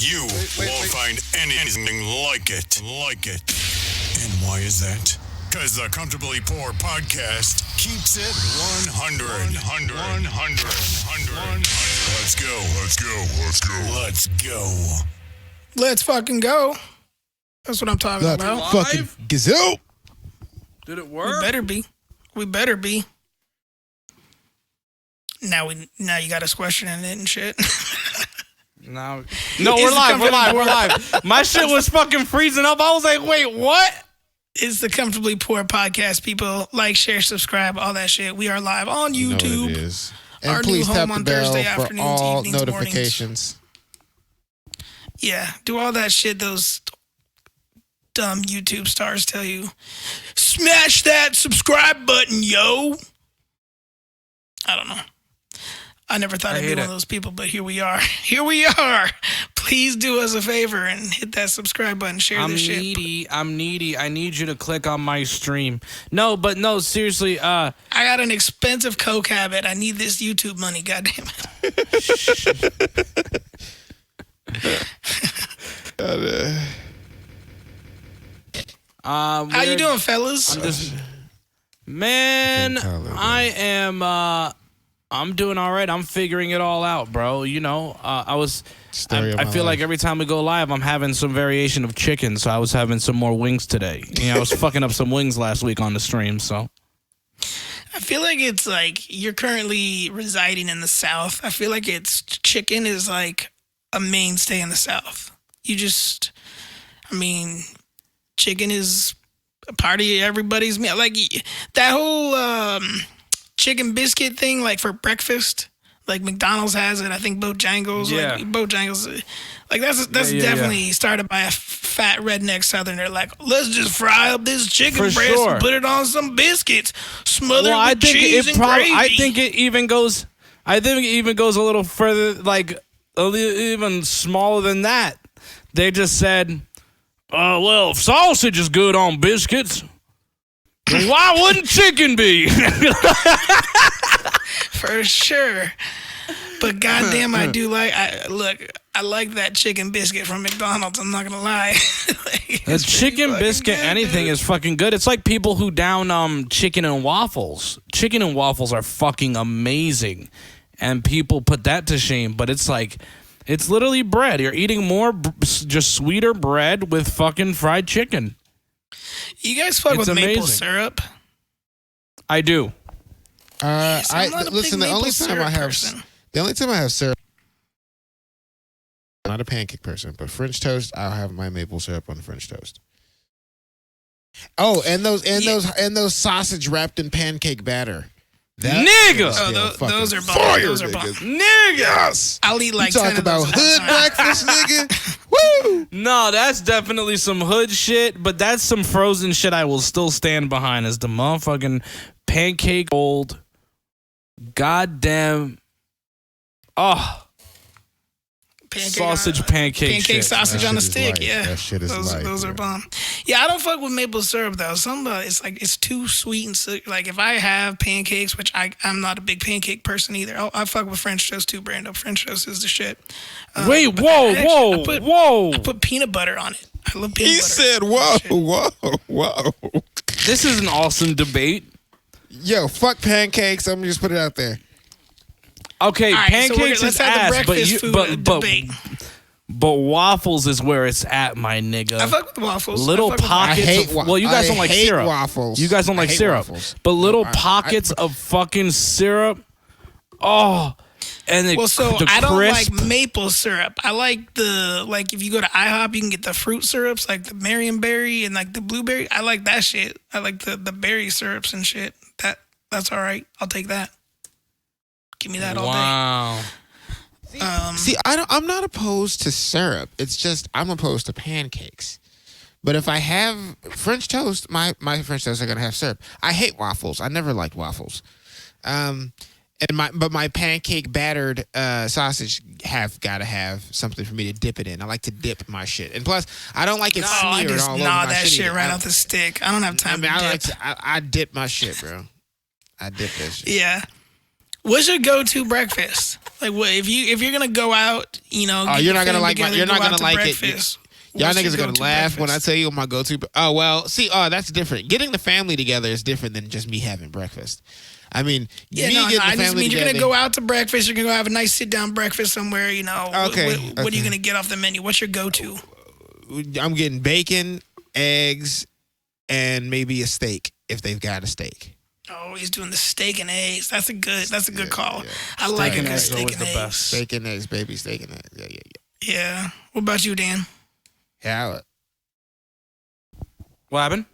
you won't find anything like it. And why is that? Because the Comfortably Poor podcast keeps it 100. Let's go. Let's fucking go. That's what I'm talking about. Fucking gazoo. Did it work? We better be. Now you got us questioning it and shit. No, we're live. My shit was fucking freezing up. I was like, wait, what? It's the Comfortably Poor podcast, people. Like, share, subscribe, all that shit. We are live on YouTube. You know what it is. And Our please new tap home the on bell Thursday for afternoons, all evenings, notifications. Yeah, do all that shit those dumb YouTube stars tell you. Smash that subscribe button, yo. I don't know. I never thought I'd be one of those people, but here we are. Please do us a favor and hit that subscribe button. Share this shit. I'm needy. I need you to click on my stream. No, seriously. I got an expensive coke habit. I need this YouTube money. Goddamn it. How you doing, fellas? Man, I am. I'm doing all right. I'm figuring it all out, bro. You know, I feel like every time we go live, I'm having some variation of chicken. So I was having some more wings today. You know, I was fucking up some wings last week on the stream. So I feel like it's like you're currently residing in the South. I feel like chicken is like a mainstay in the South. Chicken is a part of everybody's meal. Like that whole chicken biscuit thing, like for breakfast, like McDonald's has it. I think Bojangles, like that's definitely started by a fat redneck Southerner. Like, let's just fry up this chicken breast and put it on some biscuits, smother it with cheese and gravy. I think it even goes a little further, like even smaller than that. They just said, well, if sausage is good on biscuits, then why wouldn't chicken be? For sure. But goddamn, I like that chicken biscuit from McDonald's. I'm not gonna lie. The chicken biscuit, anything is fucking good. It's like people who down chicken and waffles. Chicken and waffles are fucking amazing, and people put that to shame. But it's like, it's literally bread. You're eating more just sweeter bread with fucking fried chicken. You guys fuck with maple syrup? I do. The only time I have syrup, I'm not a pancake person, but French toast, I'll have my maple syrup on the French toast. Oh, and those sausage wrapped in pancake batter. Nigga! Those are bomb. Fire, those are bomb. Nigga! Yes! I'll eat like you 10 talk of those about hood breakfast, nigga? Woo! No, that's definitely some hood shit, but that's some frozen shit I will still stand behind as the motherfucking pancake old goddamn pancake shit. Sausage on a stick. Yeah, that shit is those are bomb. Yeah, I don't fuck with maple syrup though. It's too sweet and so, like if I have pancakes, which I'm not a big pancake person either. I fuck with French toast too, Brando. French toast is the shit. Wait, whoa! I put peanut butter on it. I love peanut butter. He said, whoa. This is an awesome debate. Yo, fuck pancakes. I'm gonna just put it out there. Okay, right, pancakes so is ass, but waffles is where it's at, my nigga. I fuck with waffles. Little pockets of, well, you guys don't like syrup. Waffles. You guys don't like syrup. Waffles. But little pockets of fucking syrup. Oh, and the I don't crisp. like maple syrup. I like if you go to IHOP, you can get the fruit syrups, like the Marionberry and like the blueberry. I like that shit. I like the berry syrups and shit. That's all right. I'll take that. Give me that all day. Wow. See, I'm not opposed to syrup. It's just I'm opposed to pancakes. But if I have French toast, my French toast are gonna have syrup. I hate waffles. I never liked waffles. But my pancake battered sausage gotta have something for me to dip it in. I like to dip my shit, and plus I don't like it smeared all over my that shit right off the stick. I don't have time. I dip my shit, bro. I dip that shit. Yeah. What's your go-to breakfast? Like, what if you're gonna go out? You know, Oh, you're not gonna like together, you're not go out gonna to like breakfast. it. Y'all What's your niggas are gonna go-to laugh when I breakfast? tell you my go-to. Oh well, see, that's different. Getting the family together is different than just me having breakfast. I mean, Yeah, me no, getting I the just family mean you're together. gonna go out to breakfast. You're gonna go have a nice sit-down breakfast somewhere. You know, Okay, what are you okay. gonna get off the menu? What's your go-to? I'm getting bacon, eggs, and maybe a steak if they've got a steak. Oh, he's doing the steak and eggs. That's a good call. Yeah. I like Steak a and good eggs steak always and the eggs. best. Steak and eggs, baby, steak and eggs. Yeah. Yeah. What about you, Dan? Yeah. What happened?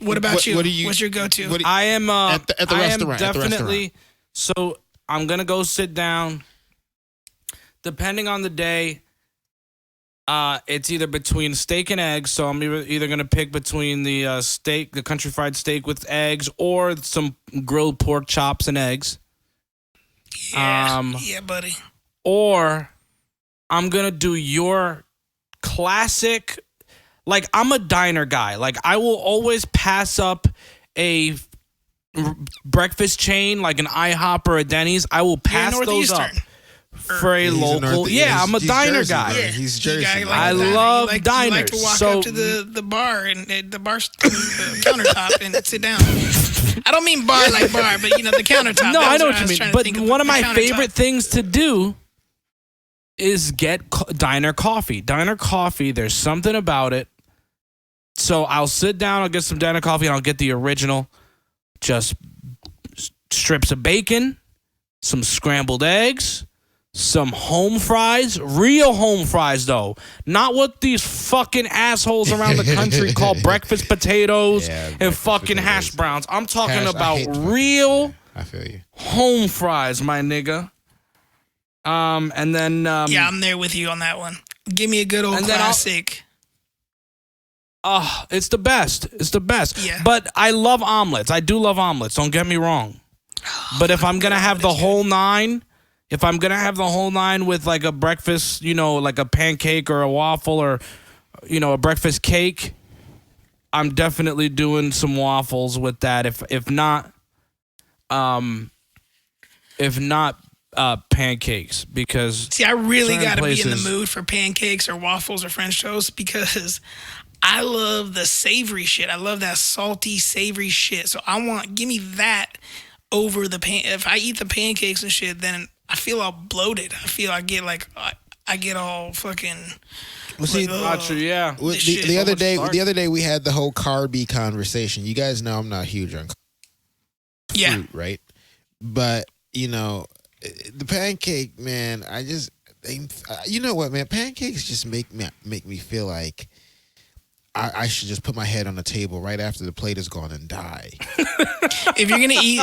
What about What- you? what do you- What's your go-to? what do- I am At the I restaurant, am at the definitely. So I'm gonna go sit down. Depending on the day, it's either between steak and eggs. So I'm either gonna pick between the steak, the country fried steak with eggs, or some grilled pork chops and eggs. Yeah, buddy. Or I'm gonna do your classic. Like, I'm a diner guy. Like, I will always pass up a breakfast chain like an IHOP or a Denny's. I will pass those up for a local. Yeah, I'm a diner Jersey, guy. bro. Yeah, He's you Jersey. guy like I that. love you like diners. to walk So- up to the bar and the countertop and sit down. I don't mean bar like bar, but the countertop. No, That I was know what what you was mean. trying to But think of, one of the my countertop. favorite things to do is get diner coffee. Diner coffee, there's something about it. So I'll sit down, I'll get some diner coffee, and I'll get the original. Just strips of bacon, some scrambled eggs, some home fries. Real home fries, though. Not what these fucking assholes around the country call breakfast potatoes Yeah, and breakfast fucking potatoes. hash browns. I'm talking Hash, I about hate fucking- real I feel you. home fries, my nigga. And then Yeah, I'm there with you on that one. Give me a good old And then I'll- classic. oh, it's the best. It's the best. Yeah. But I love omelets. I do love omelets. Don't get me wrong. But if I'm gonna have the whole nine, with like a breakfast, like a pancake or a waffle or a breakfast cake, I'm definitely doing some waffles with that. If not pancakes, because See, I really certain got to be in the places- mood for pancakes or waffles or French toast because I love the savory shit. I love that salty, savory shit. So give me that over the If I eat the pancakes and shit, then I feel all bloated. I get all fucking. Well, see, Gotcha, yeah. Well, This shit the is other so much day, starch. the other day we had the whole carby conversation. You guys know I'm not huge on Yeah. fruit, right? But the pancake, man. You know what, man? Pancakes just make me feel like I should just put my head on the table right after the plate is gone and die. If you're gonna eat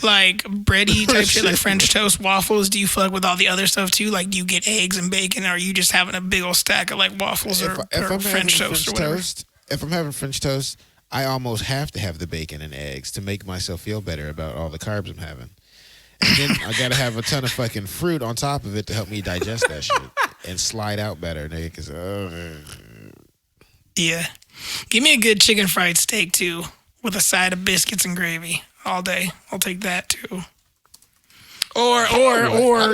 like bready type shit like French toast, waffles, do you fuck with all the other stuff too? Like, do you get eggs and bacon, or are you just having a big old stack of like waffles or French toast or whatever? If I'm having French toast, I almost have to have the bacon and eggs to make myself feel better about all the carbs I'm having. And then I gotta have a ton of fucking fruit on top of it to help me digest that shit and slide out better, nigga. Cause Yeah. Give me a good chicken fried steak too, with a side of biscuits and gravy all day. I'll take that too. Or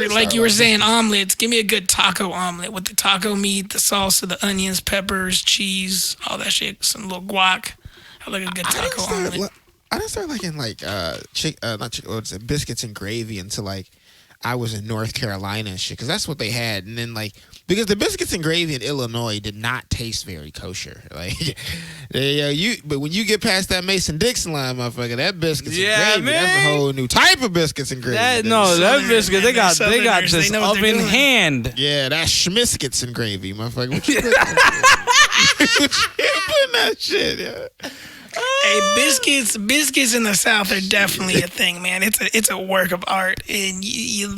like you were saying, omelets. Give me a good taco omelet with the taco meat, the salsa, the onions, peppers, cheese, all that shit. Some little guac. I like a good taco omelet. I didn't start liking biscuits and gravy until like I was in North Carolina and shit, because that's what they had. And then because the biscuits and gravy in Illinois did not taste very kosher. Like, but when you get past that Mason-Dixon line, motherfucker, that biscuits and gravy, man. that's a whole new type of biscuits and gravy. That Southerners, biscuit, they got Southerners, this they know what oven they're doing. hand. Yeah, that's schmiskets and gravy, motherfucker. What you putting that shit? Yeah. Hey, biscuits in the South are definitely a thing, man. It's a work of art, and you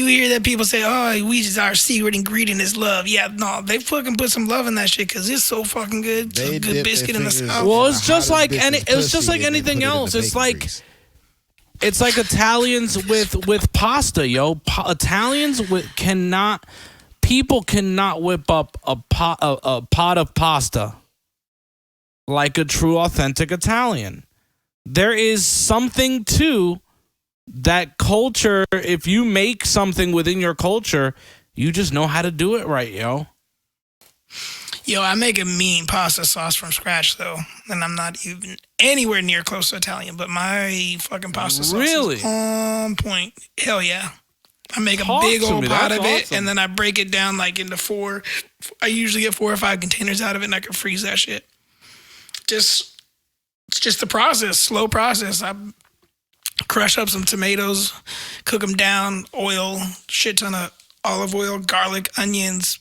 hear that people say, "Oh, our secret ingredient is love." Yeah, no, they fucking put some love in that shit because it's so fucking good. They Some good dip biscuit their in the fingers South. in Well, the it's just hottest like bitch's it's just pussy like and then anything put it in the else. It's bacon like grease. it's like Italians with pasta, yo. Italians people cannot whip up a pot of pasta like a true authentic Italian. There is something to that culture, if you make something within your culture, you just know how to do it right, yo. Yo, I make a mean pasta sauce from scratch, though. And I'm not even anywhere near close to Italian, but my fucking pasta sauce is on point. Hell yeah. I make a big old pot of it, and then I break it down like into 4. I usually get 4 or 5 containers out of it, and I can freeze that shit. It's just the process, slow process. I crush up some tomatoes, cook them down, oil, shit ton of olive oil, garlic, onions,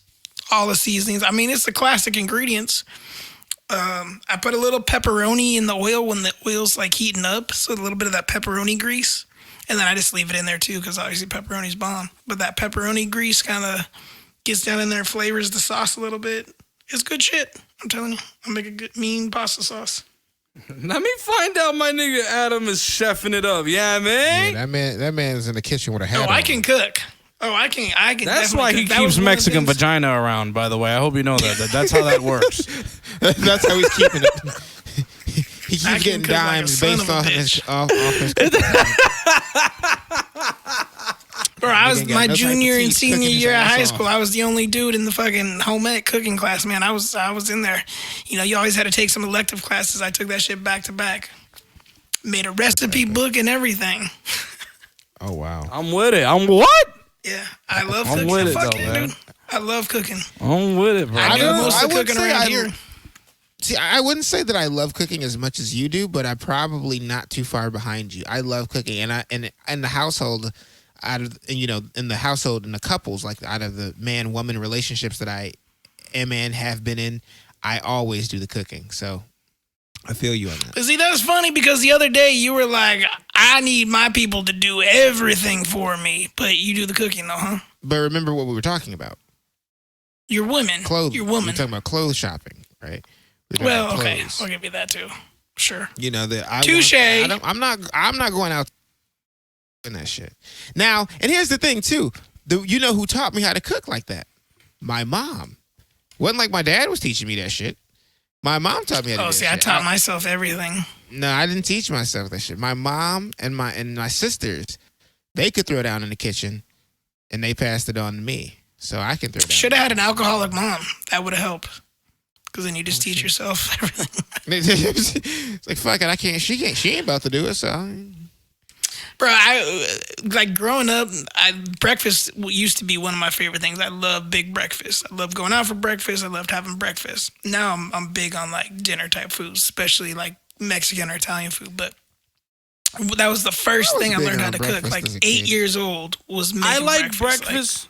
all the seasonings. I mean, it's the classic ingredients. I put a little pepperoni in the oil when the oil's like heating up, so a little bit of that pepperoni grease. And then I just leave it in there too, because obviously pepperoni's bomb. But that pepperoni grease kind of gets down in there, flavors the sauce a little bit. It's good shit. I'm telling you, I make a good mean pasta sauce. Let me find out my nigga Adam is chefing it up. Yeah, man. Yeah, that man's in the kitchen with a hat on. I can cook. I can. That's why he keeps Mexican vagina around, by the way. I hope you know that. That's how that works. That's how he's keeping it. He keeps getting dimes based off his. Bro, I was my junior and senior year of high school. I was the only dude in the fucking home ec cooking class, man. I was in there. You know, you always had to take some elective classes. I took that shit back to back. Made a recipe book and everything. Oh wow. I'm with it. I'm what? Yeah, I love cooking. I'm with it though, man. Dude. I love cooking. I'm with it, bro. I do most of the cooking around here. See, I wouldn't say that I love cooking as much as you do, but I'm probably not too far behind you. I love cooking, and in the household, in the household and the couples, like out of the man-woman relationships that I am and have been in, I always do the cooking. So I feel you on that. But see, that's funny because the other day you were like, I need my people to do everything for me, but you do the cooking though, huh? But remember what we were talking about. You're women. Clothes. You're woman. We're talking about clothes shopping, right? Well, okay, I'll give you that too. Sure. You know that. Touche. I'm not going out doing that shit. Now, and here's the thing too. You know who taught me how to cook like that? My mom. Wasn't like my dad was teaching me that shit. My mom taught me how to do that shit. I taught myself everything. No, I didn't teach myself that shit. My mom and my sisters, they could throw down in the kitchen, and they passed it on to me, so I can throw down. Should have had an alcoholic mom. That would have helped. Because then you just teach yourself everything. It's like, fuck it, I can't. She ain't about to do it, so. Bro, like growing up, breakfast used to be one of my favorite things. I love big breakfast. I love going out for breakfast. I loved having breakfast. Now I'm big on like dinner type foods, especially like Mexican or Italian food. But that was the first thing I learned how to cook. Like 8 years old was making I like breakfast.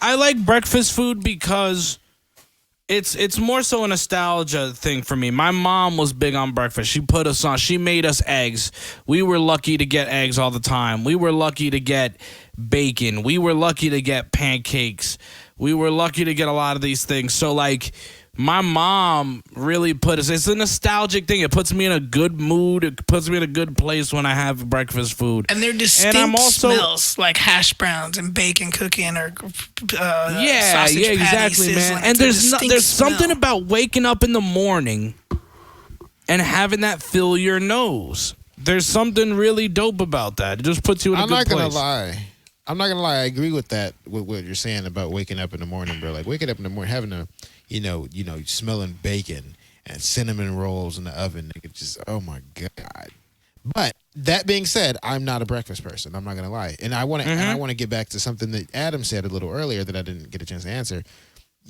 I like breakfast food because it's more so a nostalgia thing for me. My mom was big on breakfast. She put us on. She made us eggs. We were lucky to get eggs all the time. We were lucky to get bacon. We were lucky to get pancakes. We were lucky to get a lot of these things. So, like, my mom really put us. It's a nostalgic thing. It puts me in a good mood. It puts me in a good place when I have breakfast food. And they're distinct smells, like hash browns and bacon cooking or sausage exactly, sizzling. Man. And there's something about waking up in the morning and having that fill your nose. There's something really dope about that. It just puts you in a good place. I'm not gonna lie. I agree with that. With what you're saying about waking up in the morning, bro. Like waking up in the morning, having a you know, smelling bacon and cinnamon rolls in the oven. It just, oh my God. But that being said, I'm not a breakfast person. I'm not gonna lie, and I want to get back to something that Adam said a little earlier that I didn't get a chance to answer.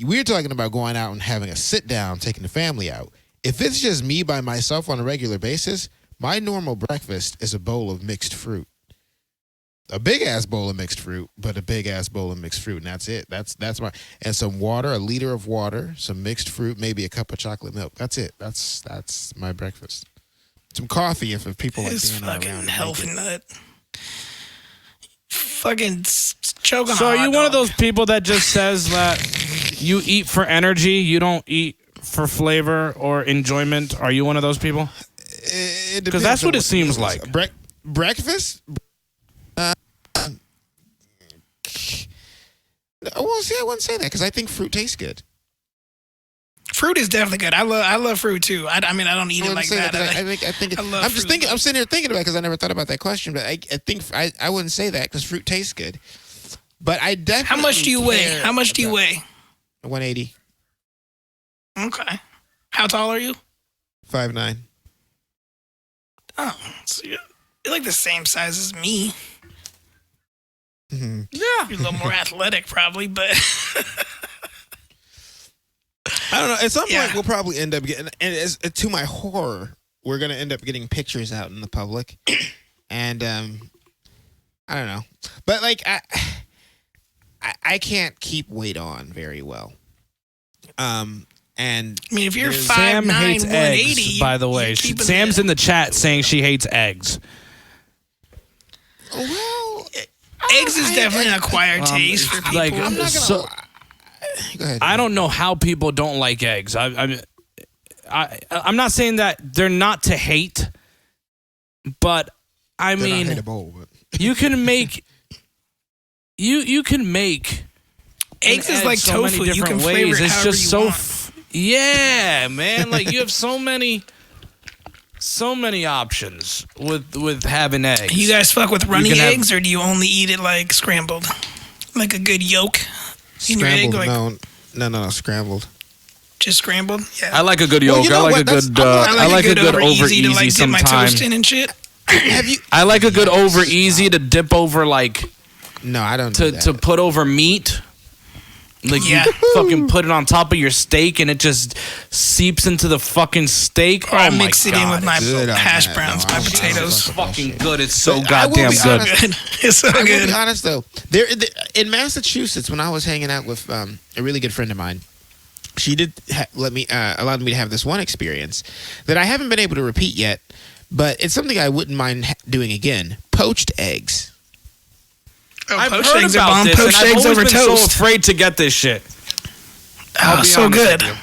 We're talking about going out and having a sit down, taking the family out. If it's just me by myself on a regular basis, my normal breakfast is a bowl of mixed fruit. A big ass bowl of mixed fruit, but a big ass bowl of mixed fruit, and that's it. That's my and some water, a liter of water, some mixed fruit, maybe a cup of chocolate milk. That's it. That's my breakfast. Some coffee if people like being around. Fucking healthy nut. Fucking choke on. So are you one of those people that just says that you eat for energy, you don't eat for flavor or enjoyment? Are you one of those people? Because that's what it seems like. Breakfast. Well, see, I wouldn't say that because I think fruit tastes good. fruit is definitely good. I love fruit too. I mean, I don't eat it like that. I think. I love I'm just fruit, thinking. though. I'm sitting here thinking about it because I never thought about that question. But I think I wouldn't say that because fruit tastes good. But I definitely. How much do you weigh? How much do you weigh? 180. Okay. How tall are you? 5'9". Oh, so you're like the same size as me. Mm-hmm. Yeah. You're a little more athletic, probably, but I don't know. At some point, we'll probably end up getting, and to my horror, we're gonna end up getting pictures out in the public, and I don't know, but like I can't keep weight on very well. And I mean, if you're Sam 5'9", hates 180, eggs, by the way. Sam's in the chat saying she hates eggs. well, eggs is definitely an acquired taste for people. Like, I'm not gonna. Go ahead. I don't know how people don't like eggs. I'm not saying that they're not to hate, but I They're mean, not hateable, but. you can make you can make eggs is like so tofu. many You can different flavor ways. it It's however just you so want. yeah, man. Like you have so many options with having eggs. You guys fuck with runny can have- eggs, or do you only eat it like scrambled, like a good yolk in your egg, Scrambled? like No, scrambled. just scrambled? Yeah, I like a good yolk. Well, you know I like what? a good. I like a good over easy to like easy dip my sometimes. toast in and shit. Have you? I like a good over easy to dip over like No, I don't. Do that. to put over meat. Like Yeah. you fucking put it on top of your steak and it just seeps into the fucking steak. Or I Oh my mix it in with God, my it's good on hash that. browns, No, my I don't- potatoes. fucking good. It's so But I will goddamn be good. honest. Good. It's so I will good. be honest though. In Massachusetts, when I was hanging out with a really good friend of mine, she did allowed me to have this one experience that I haven't been able to repeat yet, but it's something I wouldn't mind doing again. Poached eggs. Oh, I've poached heard eggs are about bomb. this, and Poached I've eggs always over been so toast. afraid to get this shit. Oh, be so honest good. with you.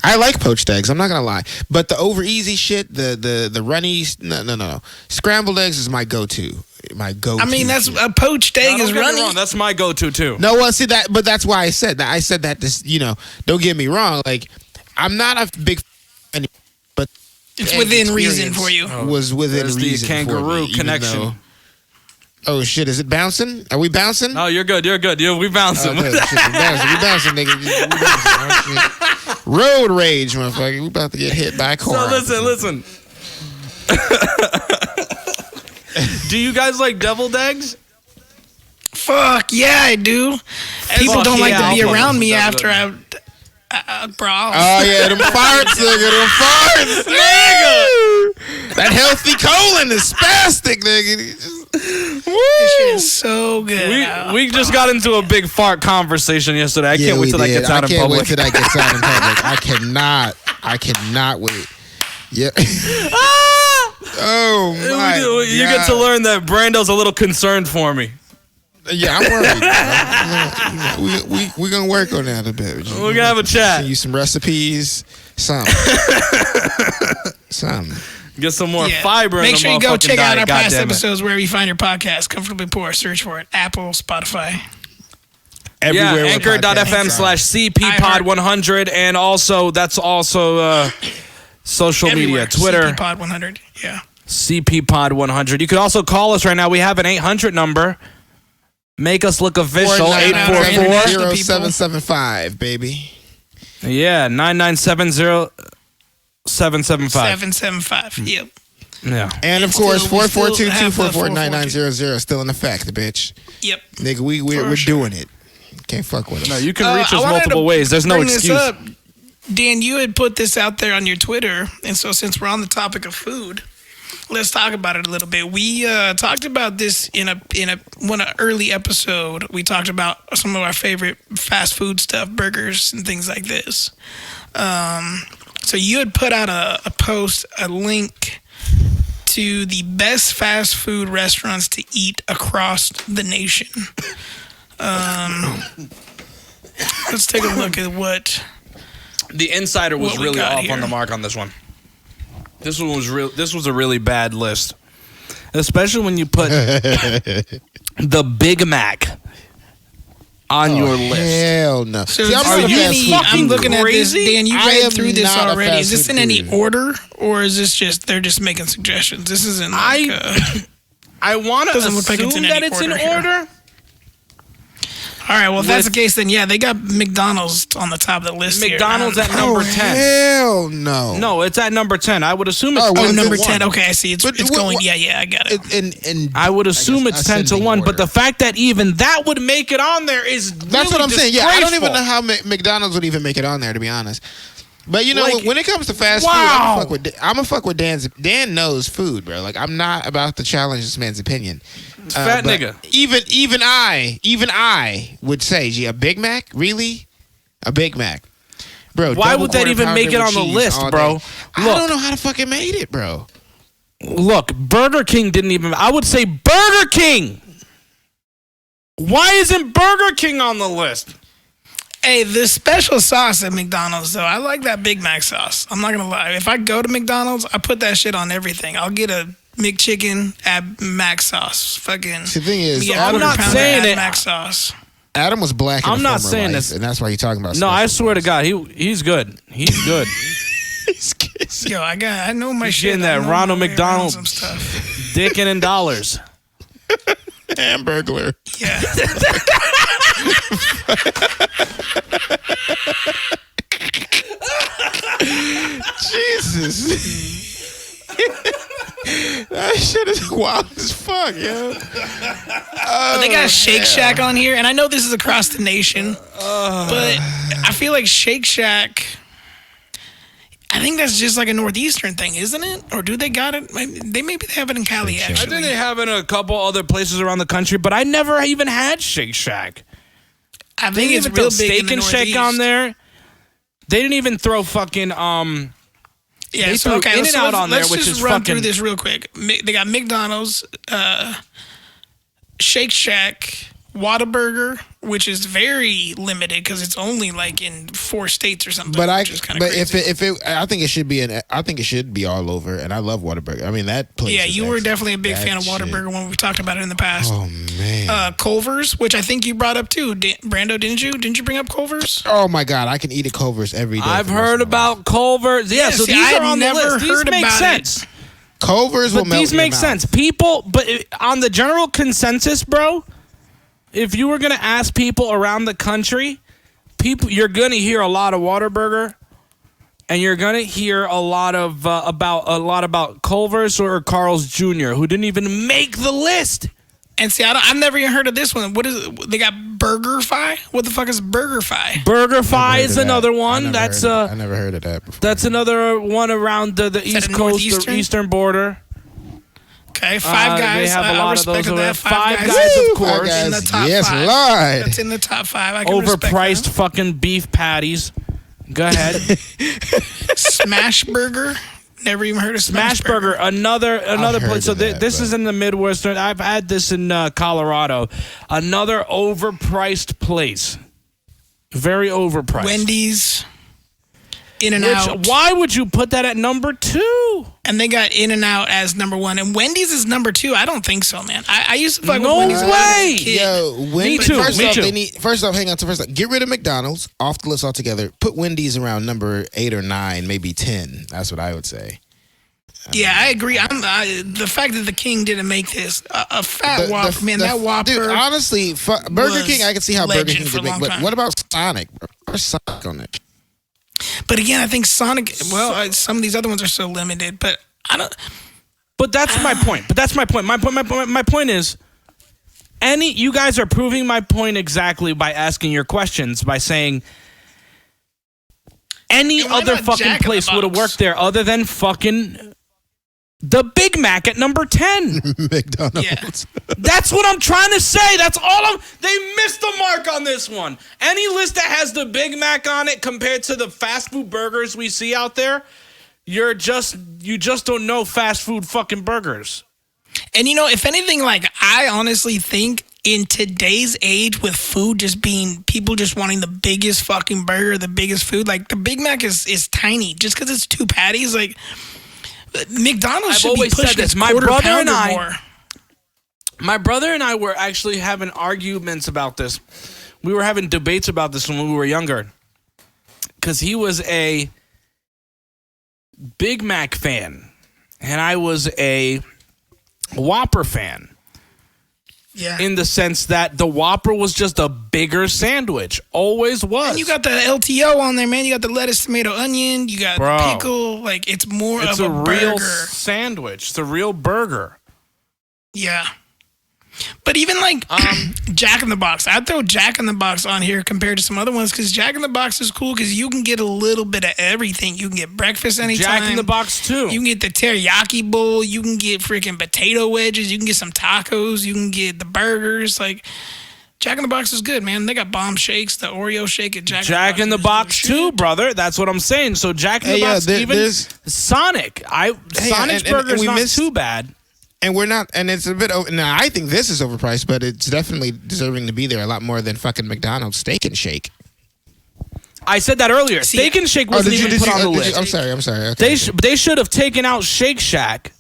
I like poached eggs. I'm not gonna lie, but the over easy shit, the runnies, no. Scrambled eggs is my go-to. I mean, that's shit. a poached egg No, is don't get me runny. wrong, that's my go-to too. No, well, see that, but that's why I said that. I said that this, don't get me wrong. Like, I'm not a big, fan, but It's egg within reason experience for you. Was within There's the reason kangaroo for me, even connection. though- Oh shit! Is it bouncing? Are we bouncing? No, you're good. You're good. We bouncing. Oh, good. Shit, we bouncing, nigga. We bouncing. Oh, shit. Road rage, motherfucker. We about to get hit by a car. So listen. Do you guys like deviled eggs? Fuck yeah, I do. People Fuck don't like yeah, to be I'll around fuck me with after deviled bro. Oh yeah, them farts, nigga. Them farts, nigga. That healthy colon is spastic, nigga. This shit is so good. We just got into a big fart conversation yesterday. I can't wait till that gets out in I can't public. wait till that gets out in public. I cannot wait. Yeah. Oh my! You get to God. learn that Brando's a little concerned for me. Yeah, I'm worried. We're gonna work on that a bit. We're gonna have a chat. Send you some recipes, some. Get some more Yeah. fiber in Make the sure you go motherfucking check out diet, our past goddammit. episodes wherever you find your podcast. Comfortably Poor. Search for it. Apple, Spotify. Everywhere. where Anchor.fm podcasts /CPPod100. And also, that's also social Everywhere. media, Twitter, CP Pod 100. Yeah. CPPod100. You could also call us right now. We have an 800 number. Make us look official. Fortnite. 844. 0775, baby. Yeah, 9970775. 775. Yep. Yeah. And of Still- course, we still have the 442-244-9900 still in effect, bitch. Yep. Nigga, we're doing it. Can't fuck with us. No, you can reach I us wanted multiple to ways. There's no bring this excuse. up. Dan, you had put this out there on your Twitter, and so since we're on the topic of food, let's talk about it a little bit. We talked about this in an early episode. We talked about some of our favorite fast food stuff, burgers and things like this. So you had put out a post, a link to the best fast food restaurants to eat across the nation. Let's take a look at what. The insider was What we really got off on here. the mark on this one. This one was real. This was a really bad list, especially when you put the Big Mac on your list. Hell no. So See, I'm are not a you fast food I'm eater. looking at this, crazy? Dan. You I read am through this not a already. Is fast this in food any eater. order, or is this just they're just making suggestions? This isn't. Like, I want to doesn't look like assume it's in that any it's in order here. order. all right. Well, if that's the case, then yeah, they got McDonald's on the top of the list. McDonald's here. at number 10. Hell no. No, it's at number 10. I would assume it's Oh, well, Oh, Is it number one? 10. Okay, I see. It's But going. what- Yeah, I got it. And I would assume guess it's 10 to ascending 1, but order. the fact that even that would make it on there is That's what really I'm saying. Yeah, I don't even disgraceful. know how McDonald's would even make it on there, to be honest. But you know, Like, when it comes to fast wow. food, I'm gonna fuck with Dan knows food, bro. Like, I'm not about to challenge this man's opinion. Fat but nigga. Even I would say, gee, a Big Mac, really? A Big Mac, bro. Why double would that quarter even pounder make it with on the cheese list, all bro? day. I Look. don't know how the fuck it made it, bro. Look, Burger King didn't even. I would say Burger King. Why isn't Burger King on the list? Hey, the special sauce at McDonald's, though, I like that Big Mac sauce. I'm not gonna lie. If I go to McDonald's, I put that shit on everything. I'll get a McChicken, add Mac sauce. Fucking. See, the thing is, Yeah, I'm not saying it. Mac sauce. Adam was black. In I'm a not former saying life, this. and that's why you're talking about. No, I special swear to sauce. God, he's good. He's good. Yo, I know my He's shit. getting that I know Ronald my way around McDonald some stuff. dicking in dollars. Hamburglar. Yeah. Jesus. That shit is wild as fuck, yo. But they got Shake Shack on here, and I know this is across the nation, but I feel like Shake Shack. I think that's just like a northeastern thing, isn't it? Or do they got it? They maybe have it in Cali. Shack. I Actually, think they have it in a couple other places around the country, but I never even had Shake Shack. I They think didn't it's even real throw big in Steak the and Shake on Northeast. there. They didn't even throw fucking Yeah, they so threw okay, In-N-Out let's on there, let's which just is run fucking- through this real quick. They got McDonald's, Shake Shack, Whataburger, which is very limited because it's only like in 4 states or something. But which is kinda crazy. if it, I think it should be I think it should be all over. And I love Whataburger. I mean, that place. Yeah, is you were excellent. definitely a big That fan of shit. Whataburger when we talked about it in the past. Oh man. Culver's, which I think you brought up too. Brando, didn't you? Didn't you bring up Culver's? Oh my god, I can eat at Culver's every day. I've for the rest heard of my life. about Culver's. Yeah, so see, these I are had on the never list. These heard make about sense. Culver's will But melt these in your make mouth. sense. People, but on the general consensus, bro, if you were gonna ask people around the country, you're gonna hear a lot of Whataburger, and you're gonna hear a lot of about Culver's or Carl's Jr., who didn't even make the list. And see, I've never even heard of this one. What is it? They got BurgerFi? What the fuck is BurgerFi? BurgerFi Heard is of that. another I one. never That's heard of- I never heard of that before. that's another one around the East a Coast, the Northeastern? eastern border. Okay, Five Guys. They have a I lot of respect those over there. that. Five Guys, Woo, of course. Five In the Guys. top Yes, 5. Lord. That's in the top 5. I can respect Overpriced that. fucking beef patties. Go ahead. Smash Burger. Never even heard of Smash Smashburger, another heard place. So of that, this but- is in the Midwestern. I've had this in Colorado. Another overpriced place. Very overpriced. Wendy's. In-N-Out. Why would you put that at number 2? And they got In-N-Out as number 1. And Wendy's is number 2. I don't think so, man. I used to fuck No with Wendy's when I was a way. kid. Yo, Me too, First me off, too. they need. First off, hang on. First off, get rid of McDonald's off the list altogether. Put Wendy's around number 8 or 9, maybe 10. That's what I would say. Yeah, I agree. The fact that the King didn't make this, a fat Whopper, man, that Whopper. Dude, honestly, Burger was King, I can see how Burger legend King for a could make. long But time. what about Sonic? Bro? Where's Sonic on it? But again, I think Sonic. Well, some of these other ones are so limited. But I don't. But that's my point. My point is, you guys are proving my point exactly by asking your questions, by saying any And why other not fucking Jack in the place would have Box? worked there other than fucking the Big Mac at number 10. McDonald's. Yeah. That's what I'm trying to say. They missed the mark on this one. Any list that has the Big Mac on it compared to the fast food burgers we see out there, you just don't know fast food fucking burgers. And if anything, like I honestly think in today's age with food just being people just wanting the biggest fucking burger, the biggest food, like the Big Mac is tiny just because it's 2 patties. Like McDonald's I've should always be pushing said this. its My quarter brother and pounder I- more. My brother and I were actually having arguments about this. We were having debates about this when we were younger. Because he was a Big Mac fan. And I was a Whopper fan. Yeah. In the sense that the Whopper was just a bigger sandwich. Always was. And you got the LTO on there, man. You got the lettuce, tomato, onion. You got the pickle. Like, it's more of a real burger. Sandwich. It's a real burger. Yeah. But even like Jack in the Box, I'd throw Jack in the Box on here compared to some other ones because Jack in the Box is cool because you can get a little bit of everything. You can get breakfast anytime. Jack in the Box too. You can get the teriyaki bowl. You can get freaking potato wedges. You can get some tacos. You can get the burgers. Like Jack in the Box is good, man. They got bomb shakes, the Oreo shake at Jack in the Box too, brother. That's what I'm saying. So Jack in the Box, even Sonic. Sonic's burger is not too bad. And we're not, and it's a bit. Now I think this is overpriced, but it's definitely deserving to be there a lot more than fucking McDonald's Steak and Shake. I said that earlier. Steak and Shake wasn't even put on the list. I'm sorry. Okay. They should have taken out Shake Shack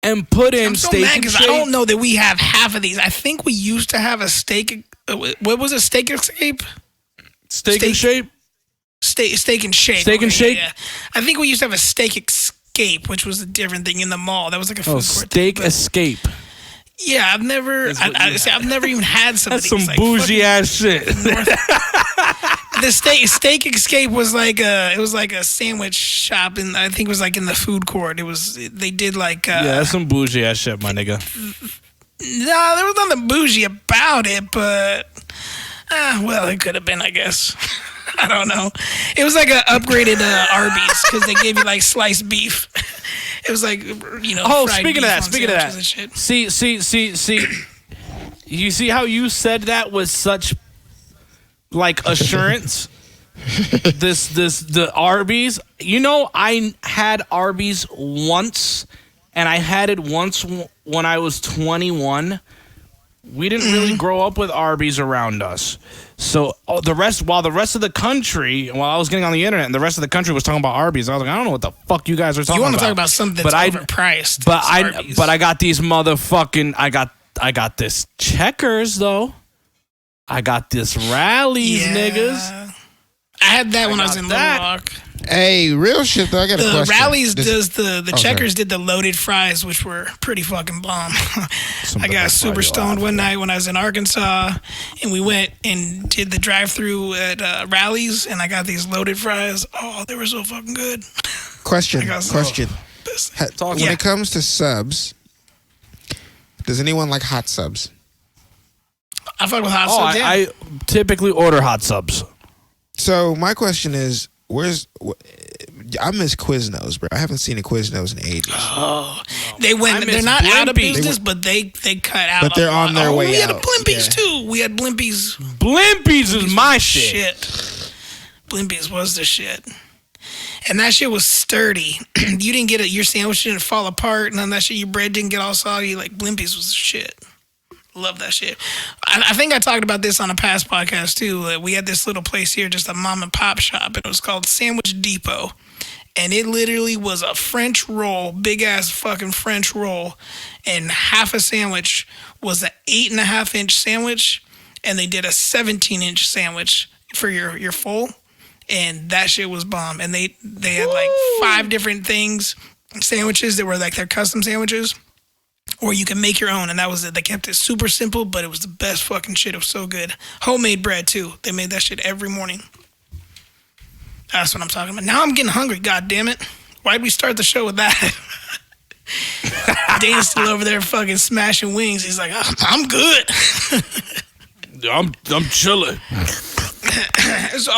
and put in Steak and Shake. I don't know that we have half of these. I think we used to have a steak. What was it? Steak Escape. Steak and Shake. Steak and Shake. Steak and Shake. Yeah. I think we used to have a Steak Escape, which was a different thing in the mall. That was like a food court. Steak Escape. Yeah, I've never even had some. That's of these, some bougie ass shit. The Steak Escape was like a sandwich shop, and I think it was like in the food court. They did like that's some bougie ass shit, my nigga. No, there was nothing bougie about it, but well, it could have been, I guess. I don't know. It was like an upgraded Arby's because they gave you like sliced beef. It was like, Oh, speaking of that. See. You see how you said that with such like assurance? The Arby's. I had Arby's once, and I had it once when I was 21. We didn't really grow up with Arby's around us. So while the rest of the country, while I was getting on the internet and the rest of the country was talking about Arby's, I was like, I don't know what the fuck you guys are talking about. You want to talk about something that's overpriced. But I got these motherfucking, I got this Checkers though. I got this Rallies, niggas. I had that when I was in Little Rock. Hey, real shit though. I got a question. The Rallies does the Checkers did the loaded fries, which were pretty fucking bomb. I got super stoned one night when I was in Arkansas, and we went and did the drive-through at Rallies, and I got these loaded fries. Oh, they were so fucking good. Question. When it comes to subs, does anyone like hot subs? I fuck with hot subs. I typically order hot subs. So my question is, I miss Quiznos, bro. I haven't seen a Quiznos in ages. Oh, they're not out of business, but they cut out. But they're on their way out. We had Blimpies too. We had Blimpies. Blimpies is my shit. Blimpies was the shit. And that shit was sturdy. You didn't get it. Your sandwich didn't fall apart. None of that shit. Your bread didn't get all soggy. Like Blimpies was the shit. Love that shit. I think I talked about this on a past podcast too. We had this little place here, just a mom and pop shop. And it was called Sandwich Depot. And it literally was a French roll, big ass fucking French roll. And half a sandwich was an 8.5-inch sandwich. And they did a 17-inch sandwich for your full. And that shit was bomb. And they had like 5 different sandwiches that were like their custom sandwiches. Or you can make your own, and that was it. They kept it super simple, but it was the best fucking shit. It was so good. Homemade bread, too. They made that shit every morning. That's what I'm talking about. Now I'm getting hungry, god damn it. Why'd we start the show with that? Dane's still over there fucking smashing wings. He's like, I'm good. I'm chilling.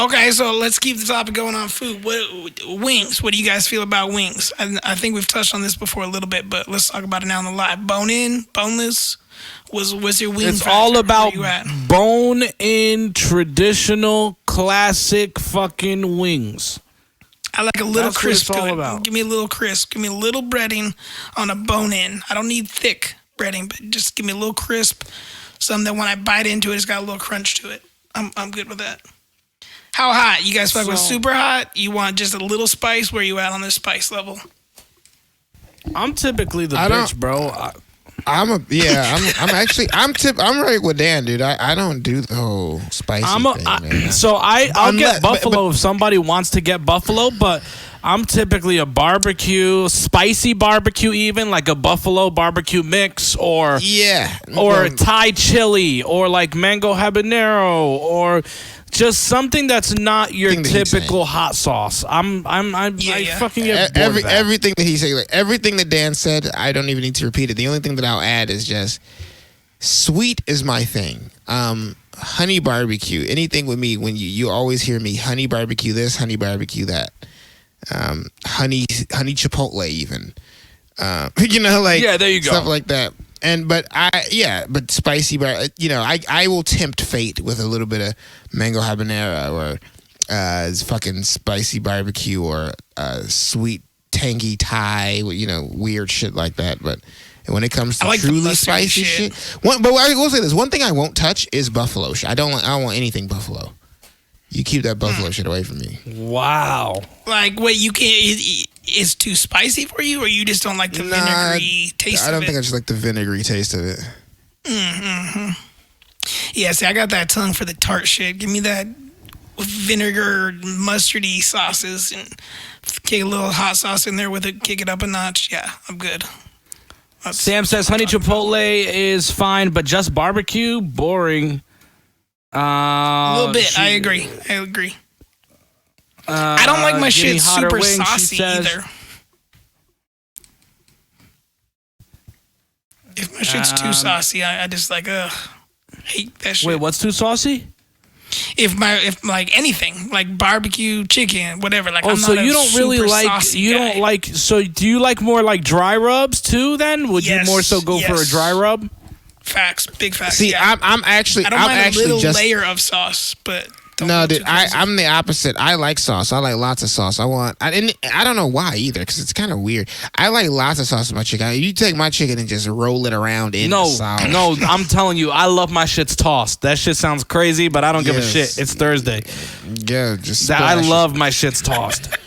Okay, so let's keep the topic going on food. Wings. What do you guys feel about wings? I think we've touched on this before a little bit, but let's talk about it now on the live. Bone in, boneless. What's your wing? It's factor? all about bone in, traditional, classic fucking wings. I like a little crisp to it. About. Give me a little crisp. Give me a little breading on a bone in. I don't need thick breading, but just give me a little crisp. Something that when I bite into it, it's got a little crunch to it. I'm good with that. How hot? You guys fuck with super hot? You want just a little spice? Where you at on this spice level? I'm typically the bitch, bro. I'm right with Dan, dude. I don't do the whole spicy thing, man. So I'll get buffalo if somebody wants to get buffalo, but I'm typically a barbecue, spicy barbecue, even like a buffalo barbecue mix, or Thai chili, or like mango habanero, or just something that's not your typical hot sauce. I fucking get bored of that. Everything that he said, like everything that Dan said, I don't even need to repeat it. The only thing that I'll add is just sweet is my thing. Honey barbecue, anything with me. When you always hear me, honey barbecue this, honey barbecue that. Honey chipotle even, there you go, stuff like that. But spicy, I will tempt fate with a little bit of mango habanero or fucking spicy barbecue or sweet tangy Thai, weird shit like that. But when it comes to truly spicy shit, but I will say this: one thing I won't touch is buffalo shit. I don't want anything buffalo. You keep that buffalo shit away from me. Wow. Like, wait, you can't... It's too spicy for you, or you just don't like the vinegary taste of it? I don't think I just like the vinegary taste of it. Mm-hmm. Yeah, see, I got that tongue for the tart shit. Give me that vinegar, mustardy sauces, and kick a little hot sauce in there with it, kick it up a notch. Yeah, I'm good. Sam says honey chipotle is fine, but just barbecue, boring. A little bit. I agree. I don't like my shit super saucy either. If my shit's too saucy, I just hate that shit. Wait, what's too saucy? If anything, like barbecue, chicken, whatever. Like, I'm so not you don't really like you guy. don't like. So do you like more like dry rubs too? Then would you more so go for a dry rub? Facts, big facts. See, yeah. I'm actually. I don't mind actually a little just, layer of sauce, but no, dude. I'm the opposite. I like sauce. I like lots of sauce. I don't know why either, because it's kind of weird. I like lots of sauce in my chicken. You take my chicken and just roll it around in the sauce. No, I'm telling you, I love my shits tossed. That shit sounds crazy, but I don't give a shit. It's Thursday. Yeah, just. I love my shits tossed.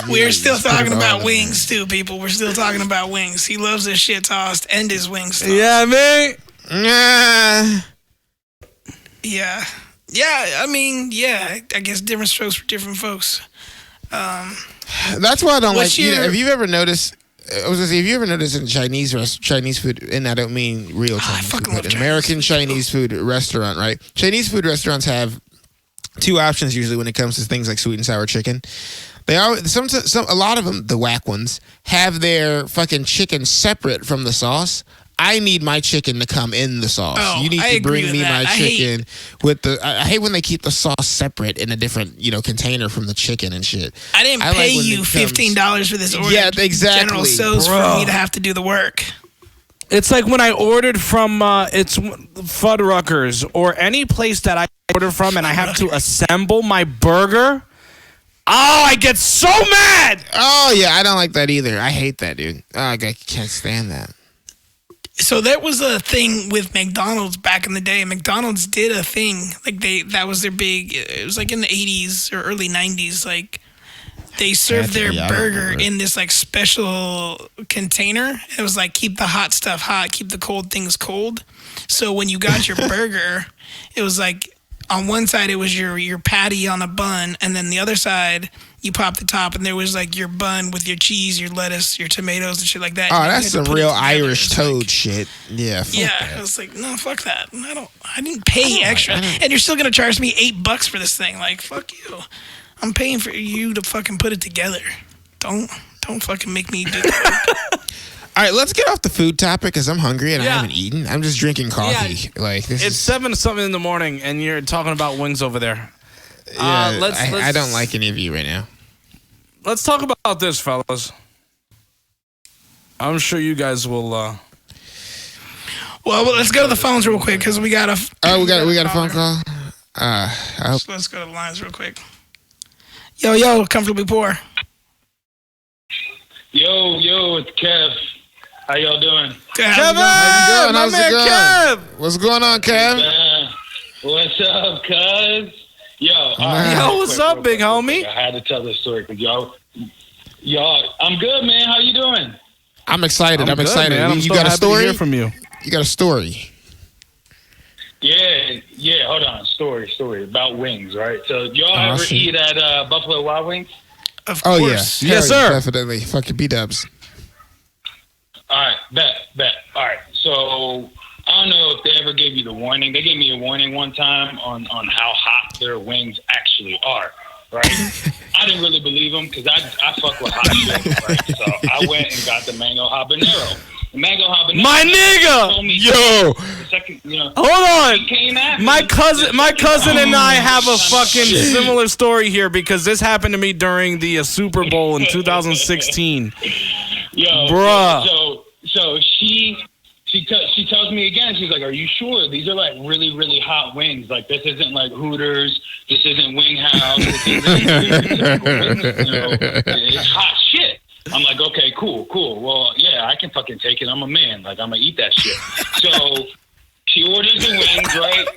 We're still talking about wings too, people. We're still talking about wings. He loves his shit tossed and his wings tossed. Yeah, man. Yeah. I mean, I guess different strokes for different folks. That's why I don't like. Have you ever noticed? I was gonna say, have you ever noticed in Chinese food, and I don't mean real Chinese food, but American Chinese food restaurant, right? Chinese food restaurants have two options usually when it comes to things like sweet and sour chicken. They are a lot of them, the whack ones, have their fucking chicken separate from the sauce. I need my chicken to come in the sauce. You need to bring me my chicken with the. I hate when they keep the sauce separate in a different, container from the chicken and shit. I didn't pay you $15 for this order. Yeah, exactly. General So's for me to have to do the work. It's like when I ordered from it's Fuddruckers or any place that I order from, and I have to assemble my burger. Oh, I get so mad. Oh yeah, I don't like that either. I hate that, dude. Oh, I can't stand that. So there was a thing with McDonald's back in the day. McDonald's did a thing that was their big. It was like in the 80s or early 90s. Like they served their burger in this like special container. It was like keep the hot stuff hot, keep the cold things cold. So when you got your burger, it was like on one side it was your patty on a bun, and then the other side you pop the top, and there was like your bun with your cheese, your lettuce, your tomatoes, and shit like that. Oh, that's some real Irish toad shit. Yeah. I was like, no, fuck that. I didn't pay extra, and you're still gonna charge me $8 for this thing. Like, fuck you. I'm paying for you to fucking put it together. Don't fucking make me do that. All right, let's get off the food topic because I'm hungry and I haven't eaten. I'm just drinking coffee. Yeah. It's 7-something in the morning, and you're talking about wings over there. Yeah, I don't like any of you right now. Let's talk about this, fellas. I'm sure you guys will. Well, let's go to the phones real quick because we got a. We got a phone call. Let's go to the lines real quick. Yo, comfortably poor. Yo, it's Kev. How y'all doing? Kevin, how's it going? Kev. What's going on, Kev? What's up, cuz? Yo, what's up, big homie? I had to tell this story because y'all, I'm good, man. How you doing? I'm excited. I'm good, excited. man. I'm You so got a happy to story? hear from you. You got a story? Yeah. Hold on. Story about wings, right? So y'all ever eat at Buffalo Wild Wings? Of Oh course. yeah, Yes, sir. Definitely. Fucking B-dubs. All right, bet. All right, so I don't know if they ever gave you the warning. They gave me a warning one time on how hot their wings actually are, right? I didn't really believe them because I fuck with hot shit, right? So I went and got the mango habanero. The mango habanero. My nigga! Yo! The second, Hold he came at on. me. My cousin and I have a Shit. fucking similar story here because this happened to me during the Super Bowl in 2016. Yo, Bruh. So she tells me again. She's like, "Are you sure these are like really really hot wings? Like this isn't like Hooters. This isn't Wing House. This isn't it's hot shit." I'm like, "Okay, cool. Well, yeah, I can fucking take it. I'm a man. Like I'm gonna eat that shit." So she orders the wings, right?